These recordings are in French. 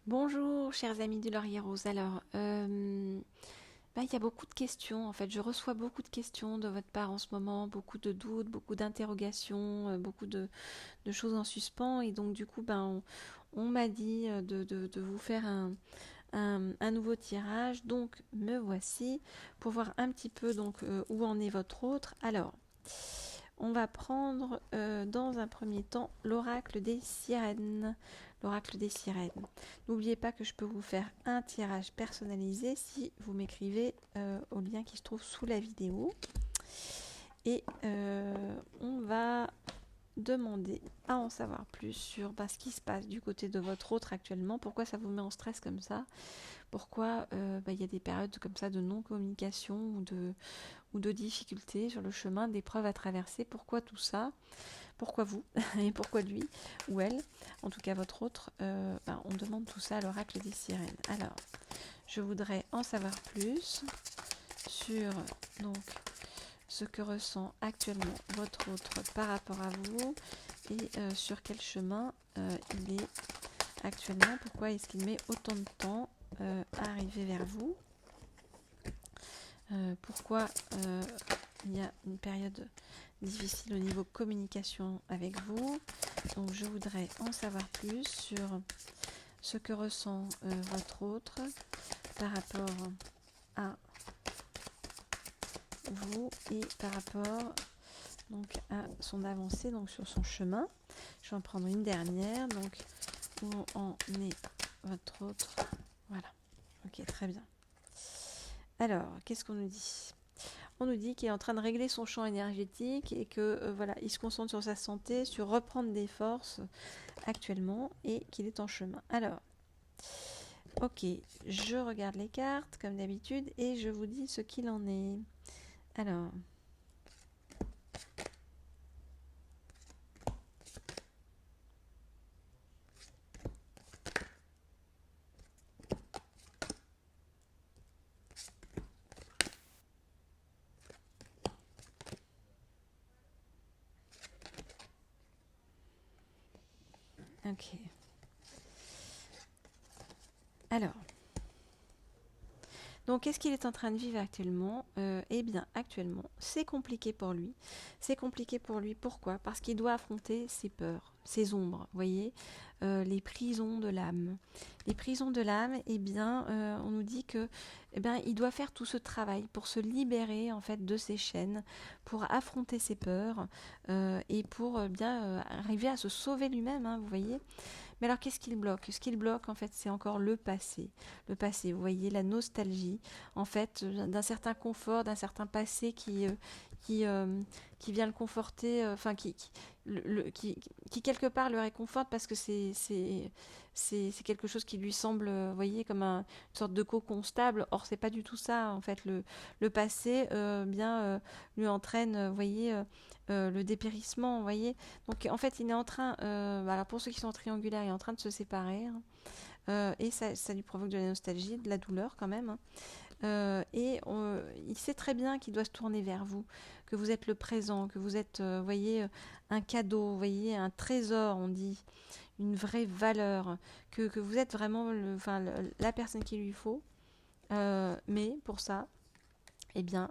Bonjour, chers amis du Laurier Rose. Alors, il y a beaucoup de questions. En fait, je reçois beaucoup de questions de votre part en ce moment, beaucoup de doutes, beaucoup d'interrogations, beaucoup de choses en suspens. Et donc, du coup, on m'a dit de vous faire un nouveau tirage. Donc, me voici pour voir un petit peu où en est votre autre. Alors, on va prendre dans un premier temps l'oracle des sirènes. L'oracle des sirènes. N'oubliez pas que je peux vous faire un tirage personnalisé si vous m'écrivez au lien qui se trouve sous la vidéo. Et on va demander à en savoir plus sur ce qui se passe du côté de votre autre actuellement, pourquoi ça vous met en stress comme ça, pourquoi il y a des périodes comme ça de non-communication ou de difficultés sur le chemin, d'épreuves à traverser, pourquoi tout ça, pourquoi vous et pourquoi lui ou elle, en tout cas votre autre, on demande tout ça à l'oracle des sirènes. Alors, je voudrais en savoir plus sur donc ce que ressent actuellement votre autre par rapport à vous et sur quel chemin il est actuellement, pourquoi est-ce qu'il met autant de temps à arriver vers vous, pourquoi il y a une période difficile au niveau communication avec vous. Donc je voudrais en savoir plus sur ce que ressent votre autre par rapport à vous et par rapport donc à son avancée donc sur son chemin. Je vais en prendre une dernière. Donc où en est votre autre? Voilà. Ok, très bien. Alors, qu'est-ce qu'on nous dit? On nous dit qu'il est en train de régler son champ énergétique et que il se concentre sur sa santé, sur reprendre des forces actuellement et qu'il est en chemin. Alors, ok, je regarde les cartes comme d'habitude et je vous dis ce qu'il en est. Alors, ok. Alors, donc, qu'est-ce qu'il est en train de vivre actuellement? Eh bien, actuellement, c'est compliqué pour lui. C'est compliqué pour lui. Pourquoi? Parce qu'il doit affronter ses peurs, ses ombres. Vous voyez, les prisons de l'âme. Les prisons de l'âme, eh bien, on nous dit que, il doit faire tout ce travail pour se libérer en fait de ses chaînes, pour affronter ses peurs et pour arriver à se sauver lui-même. Vous voyez. Mais alors, qu'est-ce qu'il bloque? Ce qu'il bloque, en fait, c'est encore le passé. Le passé, vous voyez, la nostalgie, en fait, d'un certain confort, d'un certain passé qui, euh, qui vient le conforter, qui, quelque part le réconforte parce que c'est quelque chose qui lui semble, vous voyez, comme une sorte de cocon stable. Or, c'est pas du tout ça, en fait. Le passé, lui entraîne, vous voyez, le dépérissement, vous voyez. Donc en fait, il est en train, alors pour ceux qui sont triangulaires, il est en train de se séparer. Et ça lui provoque de la nostalgie, de la douleur quand même. Il sait très bien qu'il doit se tourner vers vous, que vous êtes le présent, que vous êtes, vous voyez, un cadeau, vous voyez, un trésor, on dit, une vraie valeur, que vous êtes vraiment la personne qu'il lui faut. Mais pour ça, eh bien,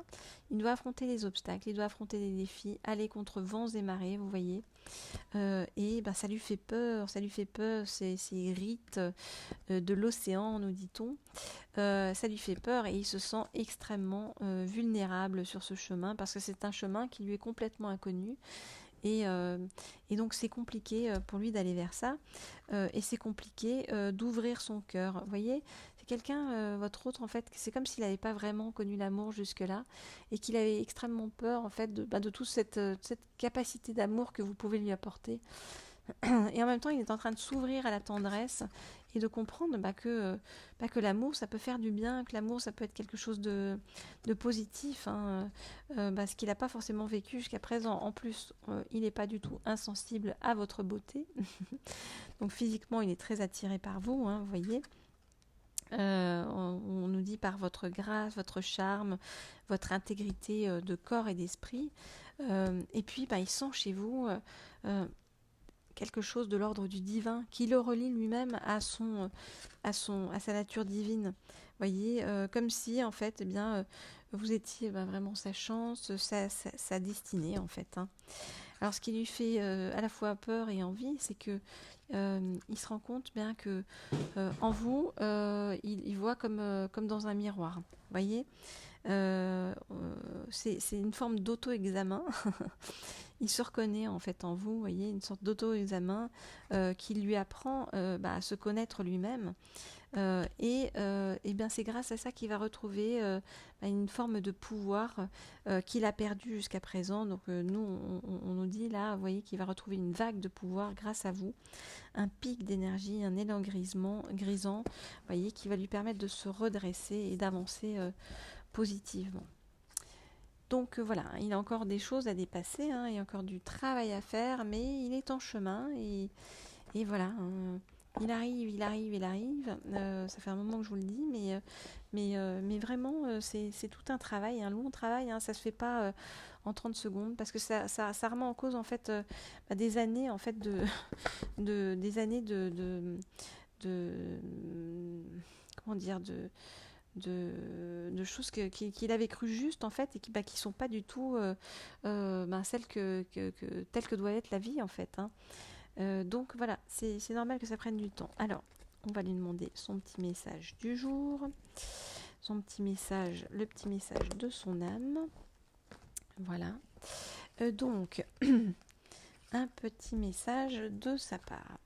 il doit affronter les obstacles, il doit affronter les défis, aller contre vents et marées, vous voyez. Ça lui fait peur ces rites de l'océan, nous dit-on. Ça lui fait peur et il se sent extrêmement vulnérable sur ce chemin parce que c'est un chemin qui lui est complètement inconnu. Et, euh, et donc c'est compliqué pour lui d'aller vers ça et c'est compliqué d'ouvrir son cœur. Vous voyez, c'est quelqu'un, votre autre en fait, c'est comme s'il n'avait pas vraiment connu l'amour jusque-là et qu'il avait extrêmement peur en fait de toute cette capacité d'amour que vous pouvez lui apporter. Et en même temps, il est en train de s'ouvrir à la tendresse et de comprendre que l'amour, ça peut faire du bien, que l'amour, ça peut être quelque chose de positif, ce qu'il n'a pas forcément vécu jusqu'à présent. En plus, il n'est pas du tout insensible à votre beauté. Donc physiquement, il est très attiré par vous, vous voyez. On nous dit par votre grâce, votre charme, votre intégrité de corps et d'esprit. Et puis, il sent chez vous quelque chose de l'ordre du divin qui le relie lui-même à sa nature divine. Voyez, comme si en fait, eh bien, vous étiez vraiment sa chance, sa destinée en fait. Hein. Alors, ce qui lui fait à la fois peur et envie, c'est que il se rend compte bien que en vous, il voit comme dans un miroir. Voyez, c'est une forme d'auto-examen. Il se reconnaît en fait en vous, voyez, une sorte d'auto-examen qui lui apprend à se connaître lui-même. Et bien c'est grâce à ça qu'il va retrouver une forme de pouvoir qu'il a perdu jusqu'à présent. Donc nous, on nous dit là, vous voyez, qu'il va retrouver une vague de pouvoir grâce à vous, un pic d'énergie, un élan grisant, vous voyez, qui va lui permettre de se redresser et d'avancer positivement. Donc voilà, il a encore des choses à dépasser, hein, il y a encore du travail à faire, mais il est en chemin et voilà. Il arrive. Ça fait un moment que je vous le dis, mais vraiment, c'est tout un travail, un long travail. Hein, ça se fait pas en 30 secondes parce que ça remet en cause en fait des années en fait des années de comment dire de choses qu'il avait cru juste en fait et qui sont pas du tout celles telles que doit être la vie en fait. Hein. Donc voilà, c'est normal que ça prenne du temps. Alors, on va lui demander son petit message du jour, son petit message, le petit message de son âme. Voilà. Donc, un petit message de sa part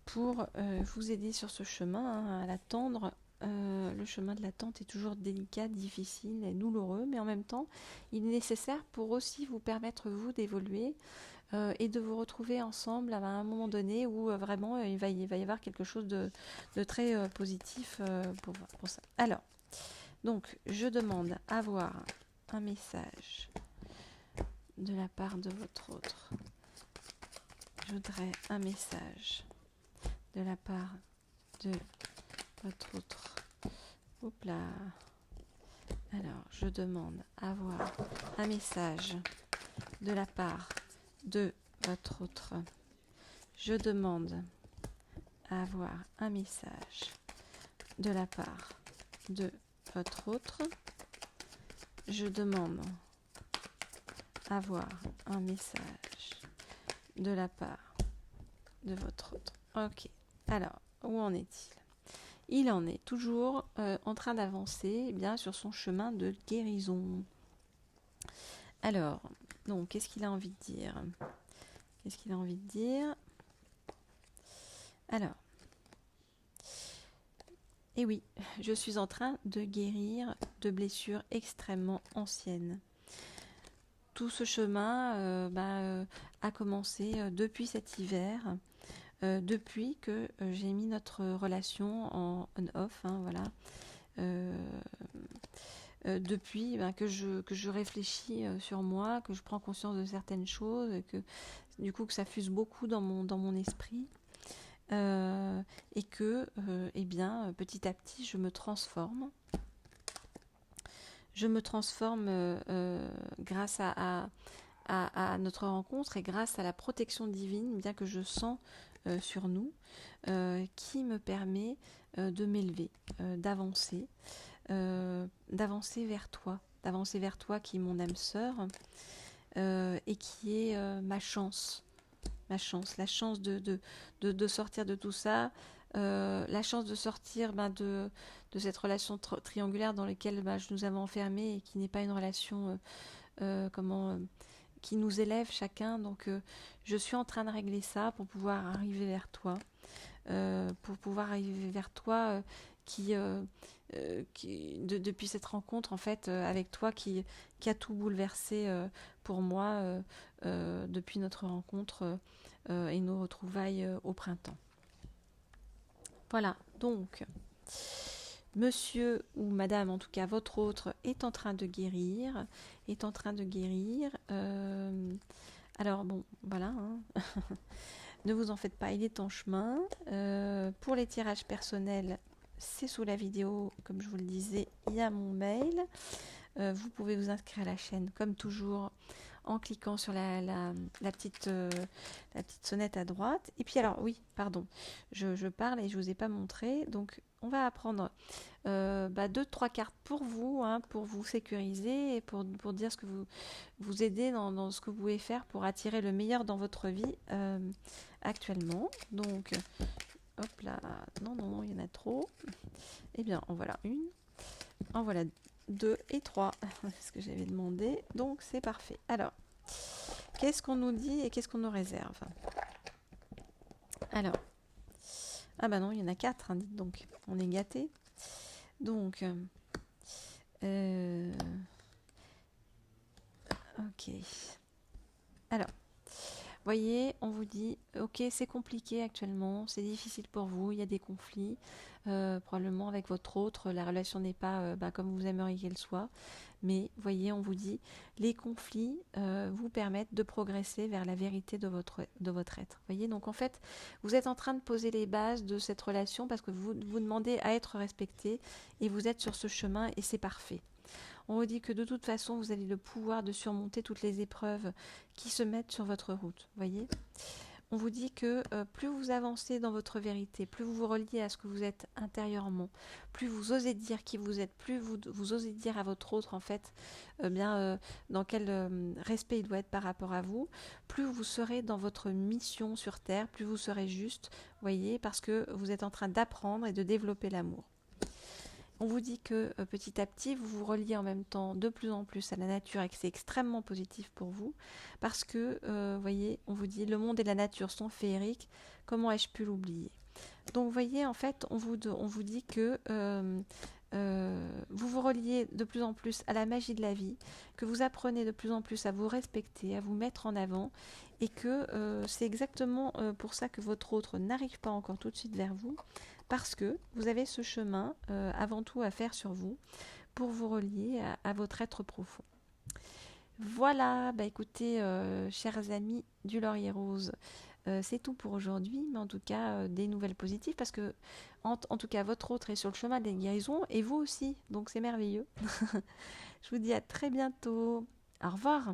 pour vous aider sur ce chemin hein, à l'attendre. Le chemin de l'attente est toujours délicat, difficile et douloureux, mais en même temps, il est nécessaire pour aussi vous permettre, vous, d'évoluer et de vous retrouver ensemble à un moment donné où vraiment il va y avoir quelque chose de très positif pour ça. Alors, donc, je demande à avoir un message de la part de votre autre. Je voudrais un message de la part de votre autre. Hop là. Alors, je demande à avoir un message de la part de votre autre. Je demande à avoir un message de la part de votre autre. Je demande à avoir un message de la part de votre autre. Ok. Alors, où en est-il ? Il en est toujours en train d'avancer bien sur son chemin de guérison. Alors, donc, qu'est-ce qu'il a envie de dire ? Qu'est-ce qu'il a envie de dire ? Alors, et oui, je suis en train de guérir de blessures extrêmement anciennes. Tout ce chemin a commencé depuis cet hiver, depuis que j'ai mis notre relation en on-off, hein, voilà. Depuis que je réfléchis sur moi, que je prends conscience de certaines choses, que du coup que ça fuse beaucoup dans mon esprit, et que petit à petit je me transforme. Je me transforme grâce à notre rencontre et grâce à la protection divine, bien que je sens sur nous, qui me permet de m'élever, d'avancer vers toi qui est mon âme sœur et qui est la chance de sortir de tout ça, la chance de sortir de cette relation triangulaire dans laquelle je nous avons enfermés et qui n'est pas une relation qui nous élève chacun. Donc je suis en train de régler ça pour pouvoir arriver vers toi, depuis cette rencontre en fait avec toi qui a tout bouleversé pour moi depuis notre rencontre et nos retrouvailles au printemps. Voilà, donc monsieur ou madame, en tout cas votre autre, est en train de guérir, alors bon, voilà, hein. Ne vous en faites pas, il est en chemin. Pour les tirages personnels, c'est sous la vidéo, comme je vous le disais, il y a mon mail. Vous pouvez vous inscrire à la chaîne, comme toujours, en cliquant sur la petite sonnette à droite. Et puis alors, oui, pardon, je parle et je ne vous ai pas montré. Donc, on va apprendre 2-3 cartes pour vous, hein, pour vous sécuriser et pour dire ce que vous aider dans ce que vous pouvez faire pour attirer le meilleur dans votre vie actuellement. Donc, hop là, non, il y en a trop. Eh bien, en voilà une, en voilà 2 et 3, c'est ce que j'avais demandé. Donc, c'est parfait. Alors, qu'est-ce qu'on nous dit et qu'est-ce qu'on nous réserve? Alors, ah bah non, il y en a 4, hein, dites donc, on est gâtés. Donc, ok. Alors, voyez, on vous dit, ok, c'est compliqué actuellement, c'est difficile pour vous, il y a des conflits, probablement avec votre autre, la relation n'est pas comme vous aimeriez qu'elle soit, mais voyez, on vous dit, les conflits vous permettent de progresser vers la vérité de votre être. Voyez, donc en fait, vous êtes en train de poser les bases de cette relation parce que vous vous demandez à être respecté et vous êtes sur ce chemin et c'est parfait. On vous dit que de toute façon, vous avez le pouvoir de surmonter toutes les épreuves qui se mettent sur votre route. Voyez, on vous dit que plus vous avancez dans votre vérité, plus vous vous reliez à ce que vous êtes intérieurement, plus vous osez dire qui vous êtes, plus vous osez dire à votre autre en fait, dans quel respect il doit être par rapport à vous, plus vous serez dans votre mission sur Terre, plus vous serez juste, voyez, parce que vous êtes en train d'apprendre et de développer l'amour. On vous dit que petit à petit, vous vous reliez en même temps de plus en plus à la nature et que c'est extrêmement positif pour vous parce que, voyez, on vous dit le monde et la nature sont féeriques, comment ai-je pu l'oublier? Donc, voyez, en fait, on vous dit que vous vous reliez de plus en plus à la magie de la vie, que vous apprenez de plus en plus à vous respecter, à vous mettre en avant et que c'est exactement pour ça que votre autre n'arrive pas encore tout de suite vers vous parce que vous avez ce chemin avant tout à faire sur vous pour vous relier à votre être profond. Voilà, écoutez, chers amis du Laurier Rose, c'est tout pour aujourd'hui, mais en tout cas, des nouvelles positives, parce que, en tout cas, votre autre est sur le chemin des guérisons, et vous aussi, donc c'est merveilleux. Je vous dis à très bientôt. Au revoir.